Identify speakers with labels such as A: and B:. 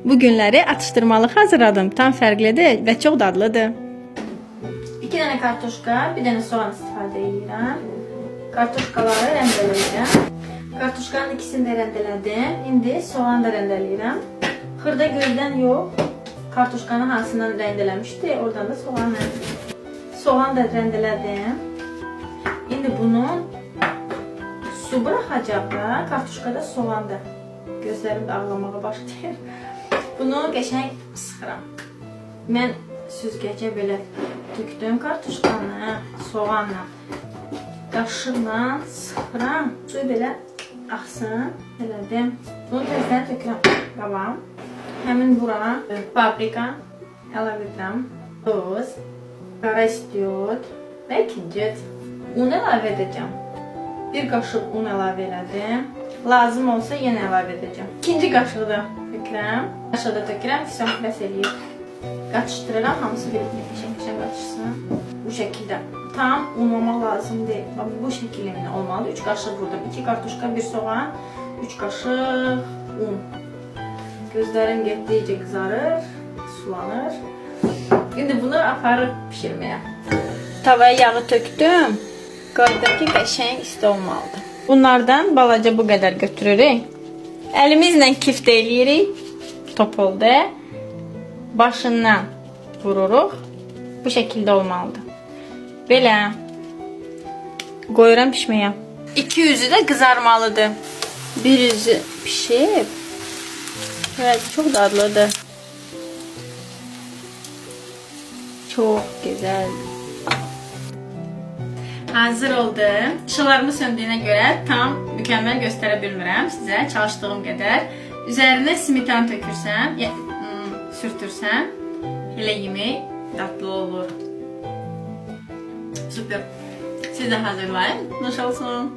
A: Bu günləri atışdırmalıq hazırladım. Tam fərqlidir və çox dadlıdır. 2 dənə kartuşka, 1 dənə soğan istifadə edirəm. Kartuşkaları rəndeləyirəm. Kartuşkanın ikisini də rəndələdim. İndi soğan da rəndeləyirəm. Xırda gözdən yox, kartuşkanın hansından rəndələmişdi, oradan da soğan da rəndələdim. İndi bunu su buraxacaq da, kartuşkada soğan da. Gözlərim də ağlamağa başlayır. Bunu qəşəng sıxıram. Mən süzgəcə belə tökdüm kartuşkanı, soğanla, qaşıqla sıxıram. Suyu belə axsın, elədim. Bunu təzdən tökürəm qaba. Həmin bura paprika əlavə edirəm, tuz, qara istiot və ikinci un əlavə edəcəm. 1 qaşıq un əlavə elədim. Lazım olsa yenə əlavə edəcəm. İkinci qaşığı da tökürəm. Qaşığı da tökürəm, bəs eləyir. Qaçışdırıram, hamısı bir qəşəng qaçışsın. Bu şəkildə. Tam unlamaq lazım deyil. Bu şəkildə olmalı. 3 qaşıq vurdum. 2 kartuşka, 1 soğan, 3 qaşıq un. Gözlərim getdikcə qızarır, sulanır. İndi bunu aparıb pişirməyə. Tavaya yağı tökdüm. Qabdakı qəşəng isti olmalıdır. Bunlardan balaca bu qədər götürürük. Əlimizlə kift eləyirik. Top oldu. Başından vururuq. Bu şəkildə olmalıdır. Belə qoyuram pişməyə. 2 üzü də qızarmalıdır. Bir üzü pişib. Evet, çok dadlıdır. Çok güzel. Hazır oldu. Işıqlarımı söndüyünə görə tam mükəmməl göstərə bilmirəm sizə çalışdığım qədər. Üzərinə smetan tökürsəm, sürtürsəm, elə yemək dadlı olur. Süper. Siz də hazırlayın. Nuş olsun.